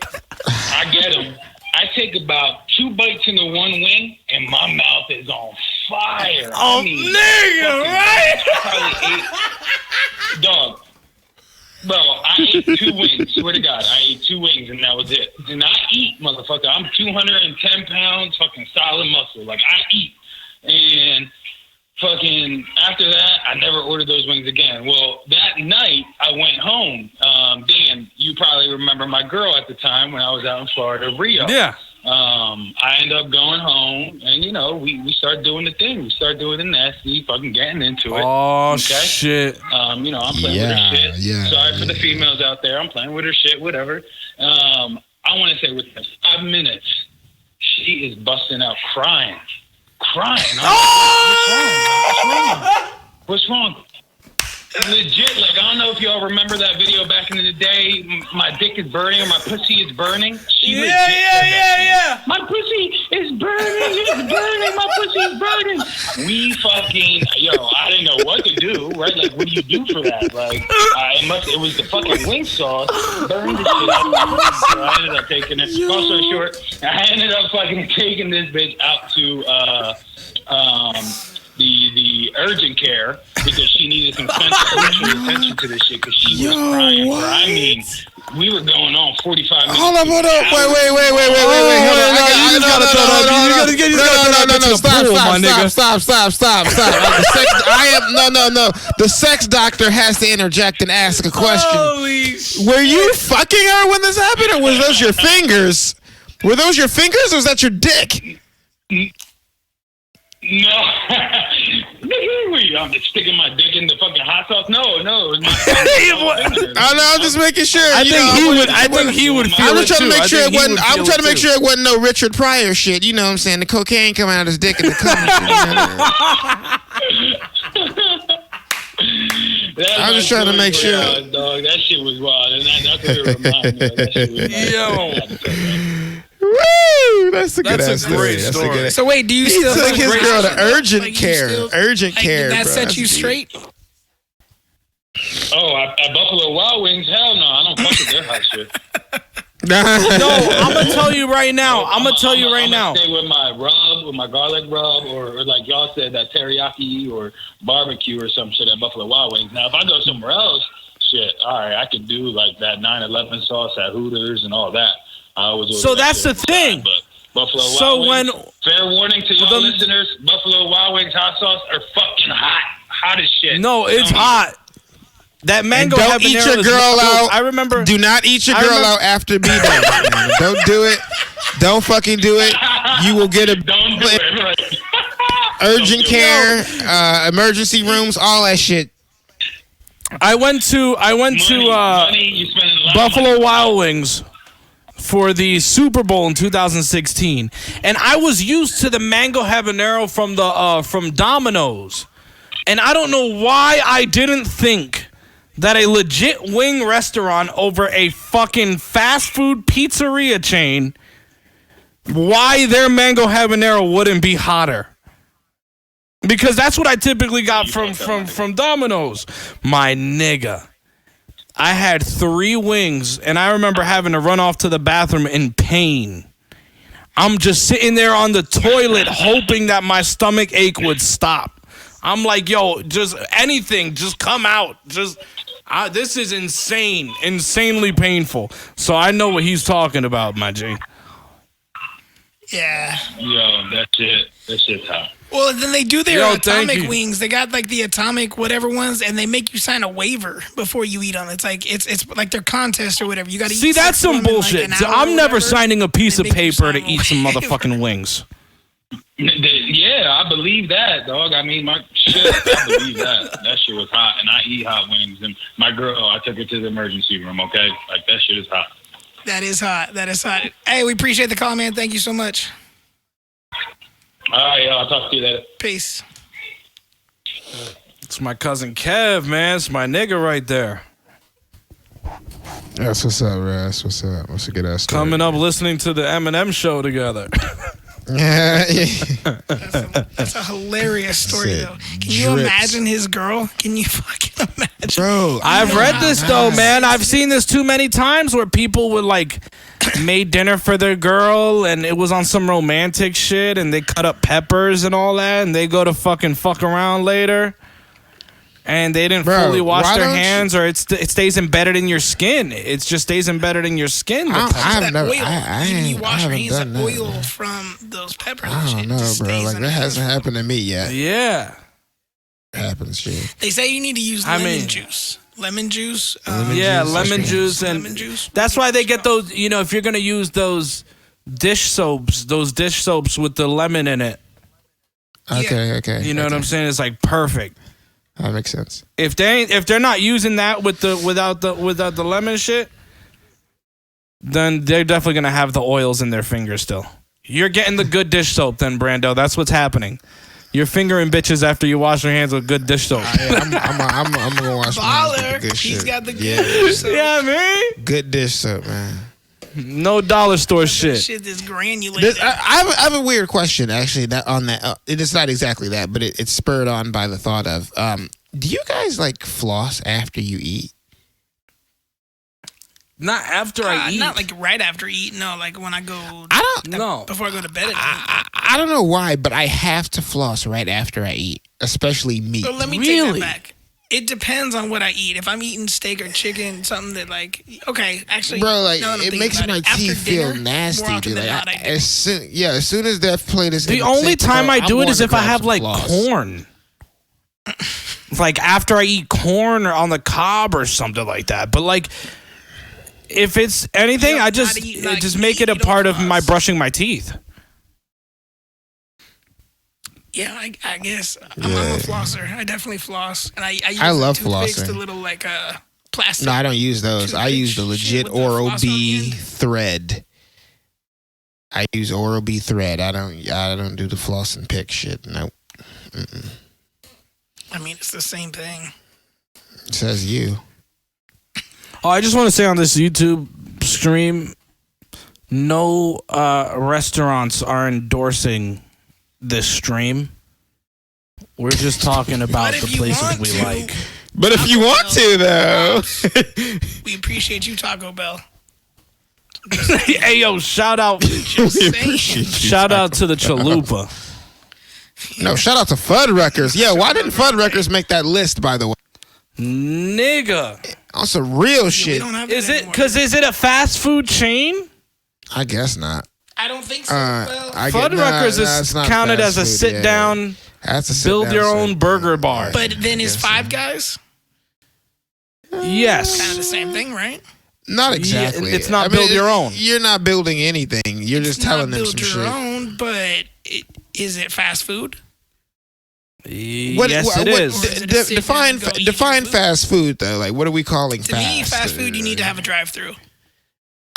I get them. I take about 2 bites into one wing, and my mouth is on fire. Oh, nigga, right? I probably ate, dog. Bro, I ate 2 wings. Swear to God, I ate 2 wings, and that was it. And I eat, motherfucker. I'm 210 pounds, fucking solid muscle. Like I eat, and fucking after that, I never ordered those wings again. Well, that night I went home. Dan, you probably remember my girl at the time when I was out in Florida, Rio. Yeah. I ended up going home, and we started doing the thing. We started doing the nasty, fucking getting into it. Oh, okay? shit. I'm playing with her shit. Sorry for the females out there. I'm playing with her shit, whatever. I want to say within 5 minutes, she is busting out crying. What's wrong? Legit, like, I don't know if y'all remember that video back in the day. My dick is burning or my pussy is burning. Yeah. My pussy is burning. It's burning. My pussy is burning. We fucking, I didn't know what to do, right? Like, what do you do for that? Like, it was the fucking wing sauce. Burned the shit out. So I ended up taking it. Long story short, I ended up fucking taking this bitch out to, the urgent care because she needed some special attention to this shit because she was crying. Bro. I mean, we were going on 45 minutes. Hold up. Wait. Hold on. Stop. The sex doctor has to interject and ask a question. Holy shit. Were you fucking her when this happened, or was those your fingers? Were those your fingers, or was that your dick? No, I'm just sticking my dick in the fucking hot sauce. No, it's not. I'm just making sure. I think he would feel I'm it trying too. to make sure it wasn't. I'm trying to make too. sure it wasn't no Richard Pryor shit. You know what I'm saying? The cocaine coming out of his dick and the cum and shit. I'm just trying to make sure. Dog, that shit was wild, and that's what it reminded me of. That shit was wild. Woo! That's a good That's ass a great story. So wait, do you He still took feel his great? girl to urgent Like, you care. still- Urgent like, care. Did that bro. set That's you deep. straight? Oh, at Buffalo Wild Wings? Hell no, I don't fuck with their hot shit. No, I'm gonna tell you right now. I'm gonna stay with my rub, with my garlic rub, or like y'all said, that teriyaki or barbecue or some shit at Buffalo Wild Wings. Now, if I go somewhere else, shit, all right, I could do like that 9/11 sauce at Hooters and all that. I always order So that that's shit the thing. But Buffalo So Wild Wings, when- fair warning to y'all listeners, Buffalo Wild Wings hot sauce are fucking hot as shit. No, it's hot. That mango Don't eat habanero your is- girl out. I remember. Do not eat your girl out after B-Day. Don't do it. Don't fucking do it. You will get a Don't do it. Right. urgent care, emergency rooms, all that shit. I went to Money, you spend a lot of Buffalo money. Wild Wings for the Super Bowl in 2016, and I was used to the mango habanero from Domino's, and I don't know why I didn't think that a legit wing restaurant over a fucking fast food pizzeria chain, why their mango habanero wouldn't be hotter. Because that's what I typically got from Domino's. My nigga. I had 3 wings, and I remember having to run off to the bathroom in pain. I'm just sitting there on the toilet hoping that my stomach ache would stop. I'm like, yo, just anything, just come out. This is insane, insanely painful. So I know what he's talking about, my G. Yeah. Yo, that shit's hot. Well, then they do their atomic wings. They got like the atomic whatever ones, and they make you sign a waiver before you eat them. It's like it's like their contest or whatever. You got to see. That's some bullshit. Like I'm never signing a piece of paper to eat some motherfucking wings. Yeah, I believe that, dog. I mean, I believe that. That shit was hot, and I eat hot wings. And my girl, I took her to the emergency room. Okay, like that shit is hot. That is hot. That is hot. Hey, we appreciate the call, man. Thank you so much. All right, yo, I'll talk to you later. Peace. It's my cousin Kev, man. It's my nigga right there. That's what's up, bro. That's what's up. What's a good ass story? Coming up, listening to the Eminem show together. That's a hilarious story, though. Can you imagine his girl? Can you fucking imagine? Bro, I've read this, though, man. I've seen this too many times where people would, like, made dinner for their girl, and it was on some romantic shit, and they cut up peppers and all that, and they go to fucking fuck around later. And they didn't fully wash their hands, or it stays embedded in your skin. It just stays embedded in your skin. You wash your hands, the oil from those peppers. I don't know, bro. Like, that hasn't happened to me yet. Yeah. It happens, shit. They say you need to use lemon juice. Lemon juice. Lemon juice. And lemon juice. That's why they get those, you know, if you're going to use those dish soaps with the lemon in it. Okay. You know what I'm saying? It's like perfect. That makes sense. If they're not using that without the lemon shit, then they're definitely gonna have the oils in their fingers still. You're getting the good dish soap then, Brando. That's what's happening. You're fingering bitches after you wash your hands with good dish soap. I'm gonna wash my hands with the good shit. He's got the good dish soap. Yeah, man. Good dish soap, man. No dollar store shit. Shit that's granulated. I have a weird question, actually. It's not exactly that, but it's spurred on by the thought of. Do you guys like floss after you eat? Not after I eat. Not like right after I eat. No, like when I go. Before I go to bed. I don't know why, but I have to floss right after I eat, especially meat. So let me take that back. It depends on what I eat. If I'm eating steak or chicken, something that like, okay, actually, bro, like it makes my teeth feel nasty, dude. Like, as soon as that plate is. The only time I do it is if I have like corn. Like after I eat corn or on the cob or something like that. But like, if it's anything, I just make it a part of my brushing my teeth. Yeah, I guess I'm a flosser. I definitely floss, and I love toothpicks, flossing. The little like plastic. No, I don't use those. I use the legit Oral-B thread. I use Oral-B thread. I don't do the floss and pick shit. Nope. Mm-mm. I mean, it's the same thing. It says you. Oh, I just want to say on this YouTube stream, no restaurants are endorsing this stream. We're just talking about the places we like. But if you want to, though. We appreciate you, Taco Bell. Hey, yo, shout out. Shout out to the Chalupa. No, shout out to Fuddruckers. Yeah, why didn't Fuddruckers make that list, by the way? Nigga. On some real shit. Is it a fast food chain? I guess not. I don't think so. Fuddruckers is counted as a sit-down, build your own burger bar. But then is Five Guys? Yes. Kind of the same thing, right? Not exactly. It's not build your own. You're not building anything. You're just telling them some shit. Build your own, but is it fast food? Yes, it is. Define fast food, though. Like, what are we calling fast? To me, fast food, you need to have a drive-through.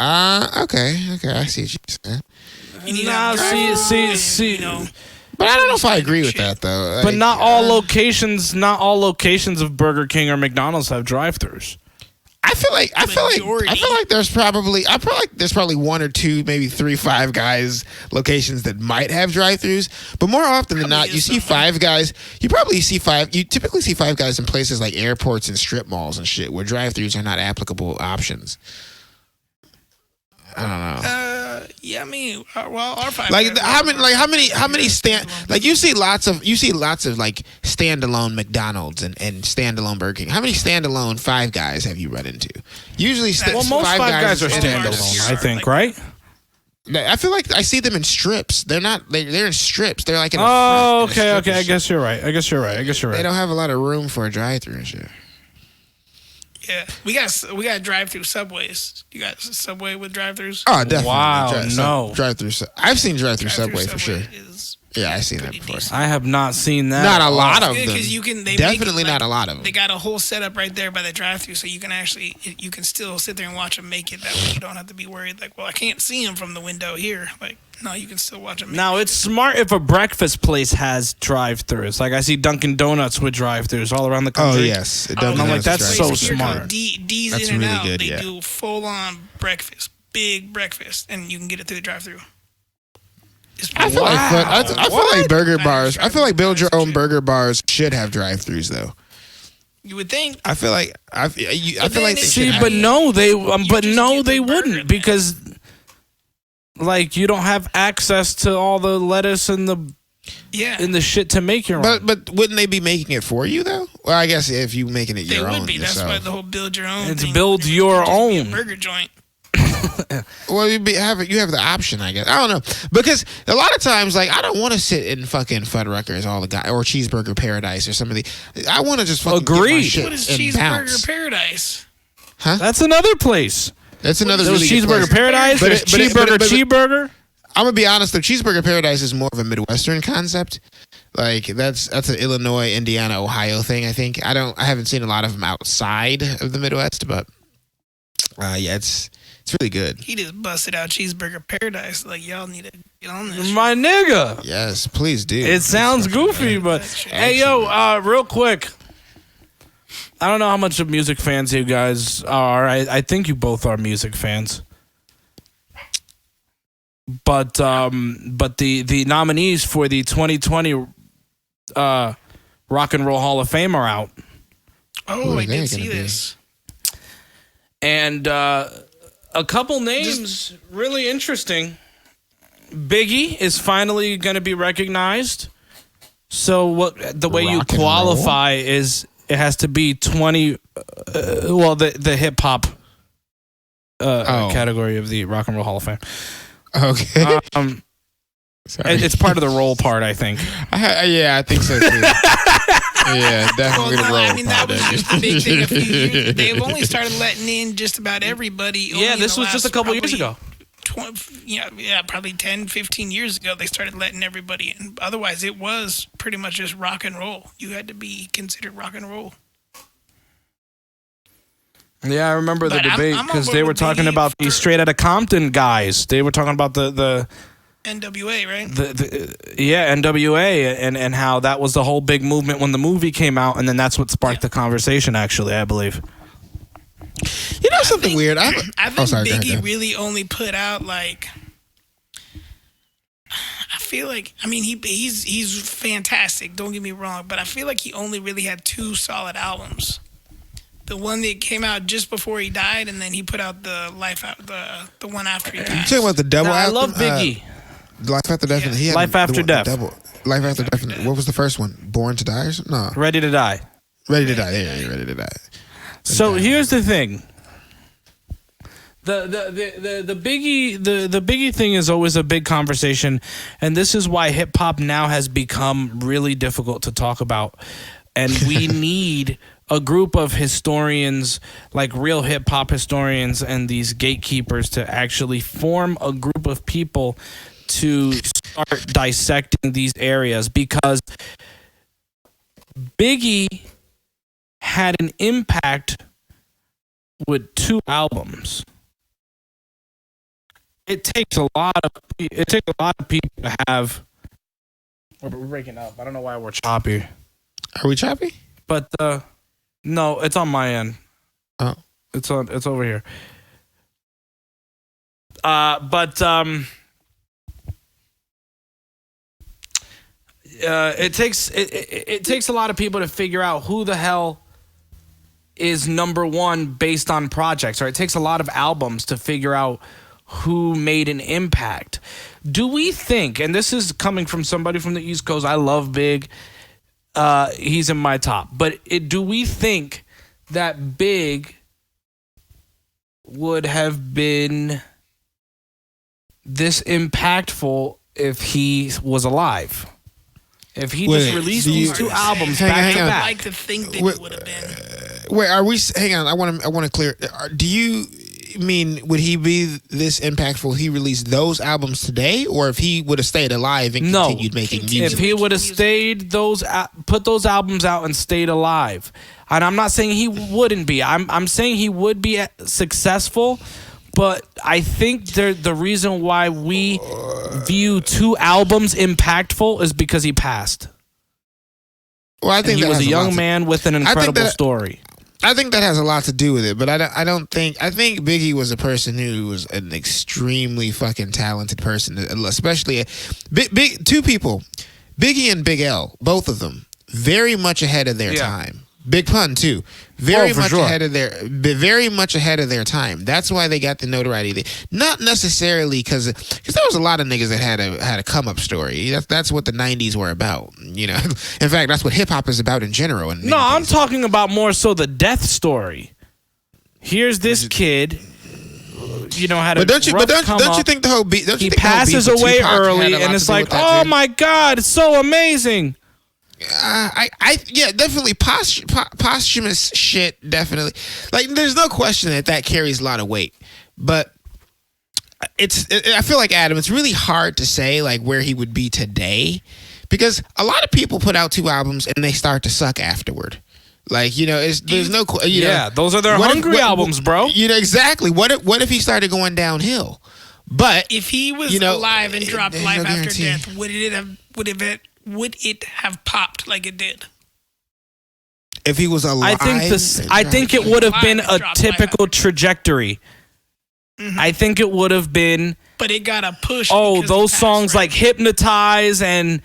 Okay. I see what you're saying. You need to have a drive-through. See. But I don't know if I agree with that, though. But not all locations of Burger King or McDonald's have drive-throughs. I feel like there's probably one or two, maybe 3 Five Guys locations that might have drive-throughs, but more often than not, you see Five Guys. You typically see Five Guys in places like airports and strip malls and shit, where drive-throughs are not applicable options. I don't know. Yeah, I mean, our five. Like guys how are- many stand like you see lots of like standalone McDonald's and standalone Burger King. How many standalone Five Guys have you run into? Usually, Well, most Five Guys are is standalone, I think, right? I feel like I see them in strips. They're not. They're in strips. They're like in. Oh, a front, okay. I guess you're right. They don't have a lot of room for a drive-through and shit. Yeah, we got drive-through Subways. You got Subway with drive-throughs? Oh, definitely. Wow, no. Drive-through. I've seen drive-through Subway for sure. Is Yeah, I've seen that pretty before. decent. I have not seen that. Not a lot of Good, them. 'cause you can. They Definitely make it, not a lot of them. They got a whole setup right there by the drive-through, so you can still sit there and watch them make it. That way, you don't have to be worried. Like, well, I can't see them from the window here. Like, no, you can still watch them. Now, it's smart if a breakfast place has drive-thrus. Like, I see Dunkin' Donuts with drive-thrus all around the Oh country. yes, it I'm like, that's so drive-through. smart. D's That's In and really Out. good, They yeah. do full-on breakfast, big breakfast, and you can get it through the drive-through. I feel I feel like burger bars. I feel like build your own burger bars should have drive-throughs though. You would think. I feel like I feel then like it they should should See, have- but no, they just get the burger wouldn't then. because, like, you don't have access to all the lettuce and the shit to make your own. But wouldn't they be making it for you though? Well, I guess if you making it They your would own be. That's yourself. why the whole build your own. It's thing build would your just be a own. burger joint. Well, you have the option, I guess. I don't know because a lot of times, like, I don't want to sit in fucking Fuddruckers all the guy or Cheeseburger Paradise or some of the. I want to just fucking get my Agreed. shit What is and Cheeseburger bounce. Paradise? That's another place. That's another There's really good Cheeseburger place. Paradise. But There's it- but it- Cheeseburger but it- Cheeseburger. I'm gonna be honest though, Cheeseburger Paradise is more of a Midwestern concept. Like that's an Illinois, Indiana, Ohio thing. I think I haven't seen a lot of them outside of the Midwest, but yeah, it's really good. He just busted out Cheeseburger Paradise. Like, y'all need to get on this. My nigga. Yes, please do. It sounds goofy, but hey, yo, real quick. I don't know how much of music fans you guys are. I think you both are music fans. But the nominees for the 2020 Rock and Roll Hall of Fame are out, Oh, Who are I they did see gonna be? this. and a couple names really interesting. Biggie is finally going to be recognized. So what the way you Rock and qualify is it has to be 20. The hip hop category of the Rock and Roll Hall of Fame. Okay. Sorry. It's part of the roll part, I think. Yeah, I think so too. Yeah, definitely Well, the no, roll I mean, that part was of just it. a big thing a few years. They've only started letting in just about everybody. Yeah, this was just a couple years ago. Probably 10, 15 years ago, they started letting everybody in. Otherwise, it was pretty much just rock and roll. You had to be considered rock and roll. Yeah, I remember the But I'm- debate I'm on because board they were with talking Biggie about the for- Straight Outta Compton guys. They were talking about the NWA, right? NWA and how that was the whole big movement when the movie came out, and then that's what sparked the conversation. Actually, I believe. You know something weird? I think sorry, go ahead, Biggie go ahead. really only put out like. I feel like he's fantastic. Don't get me wrong, but I feel like he only really had two solid albums. The one that came out just before he died, and then he put out the the one after he You died. talking about the double I album? love Biggie. Life After Death. Yeah. He had Life After the Death. Double. Life After Death. What was the first one? Born to Die or something? No. Ready to Die. Ready to Die. Yeah, Ready to Die. So here's the thing. The Biggie thing is always a big conversation, and this is why hip hop now has become really difficult to talk about. And we need a group of historians, like real hip hop historians and these gatekeepers, to actually form a group of people to start dissecting these areas, because Biggie had an impact with 2 albums. It takes a lot of people to have. We're breaking up. I don't know why we're choppy, Are we choppy? but no, it's on my end. Oh. It's over here. It takes a lot of people to figure out who the hell is number one based on projects, or it takes a lot of albums to figure out who made an impact. Do we think, and this is coming from somebody from the East Coast, I love Big, he's in my top, but do we think that Big would have been this impactful if he was alive? If he just released these two albums back to back? I like to think that he would have been. Wait, are we? Hang on, I want to clear. Do you mean would he be this impactful? If he released those albums today, or if he would have stayed alive and continued making music? If he would have stayed put those albums out and stayed alive, and I'm not saying he wouldn't be. I'm saying he would be successful. But I think the reason why we view two albums impactful is because he passed. Well, I think he was a young man with an incredible story. I think that has a lot to do with it, but I don't think. I think Biggie was a person who was an extremely fucking talented person, especially two people, Biggie and Big L, both of them, very much ahead of their time. Big Pun too, very much ahead of their time. That's why they got the notoriety. Not necessarily because there was a lot of niggas that had a come up story. That's what the '90s were about. You know, in fact, that's what hip hop is about in general. No, I'm talking about more so the death story. Here's this kid. You know, had don't you think the whole beat? He passes away early, and it's like, oh my God, it's so amazing. Yeah, definitely posthumous shit. Definitely, like there's no question that carries a lot of weight. But I feel like Adam, it's really hard to say like where he would be today, because a lot of people put out two albums and they start to suck afterward. Like, you know, there's no those are their hungry albums, bro. You know exactly. What if he started going downhill? But if he was alive and dropped Life After Death, would it have popped like it did? If he was alive, I think it would have been a typical trajectory. Mm-hmm. I think it would have been. But it got a push. Oh, those songs like Hypnotize and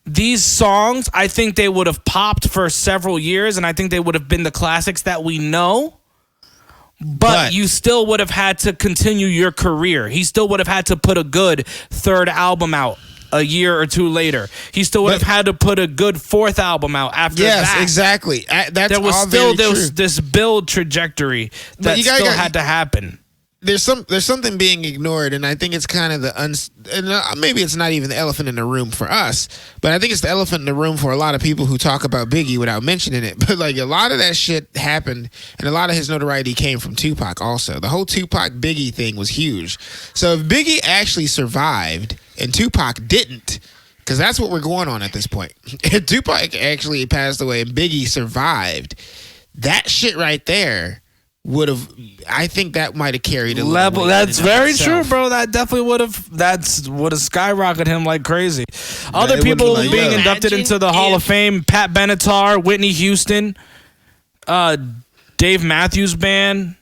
these songs, I think they would have popped for several years, and I think they would have been the classics that we know. But you still would have had to continue your career. He still would have had to put a good third album out a year or two later. He still would have had to put a good fourth album out after that. Yes, exactly. There was this build trajectory that still had to happen. There's something being ignored, and I think it's kind of maybe it's not even the elephant in the room for us, but I think it's the elephant in the room for a lot of people who talk about Biggie without mentioning it. But like a lot of that shit happened, and a lot of his notoriety came from Tupac also. The whole Tupac Biggie thing was huge. So if Biggie actually survived and Tupac didn't, because that's what we're going on at this point. If Tupac actually passed away and Biggie survived, that shit right there would have, I think that might have carried a level. That's very true, bro. That definitely would have skyrocketed him like crazy. Other people being inducted into the Hall of Fame: Pat Benatar, Whitney Houston, Dave Matthews Band.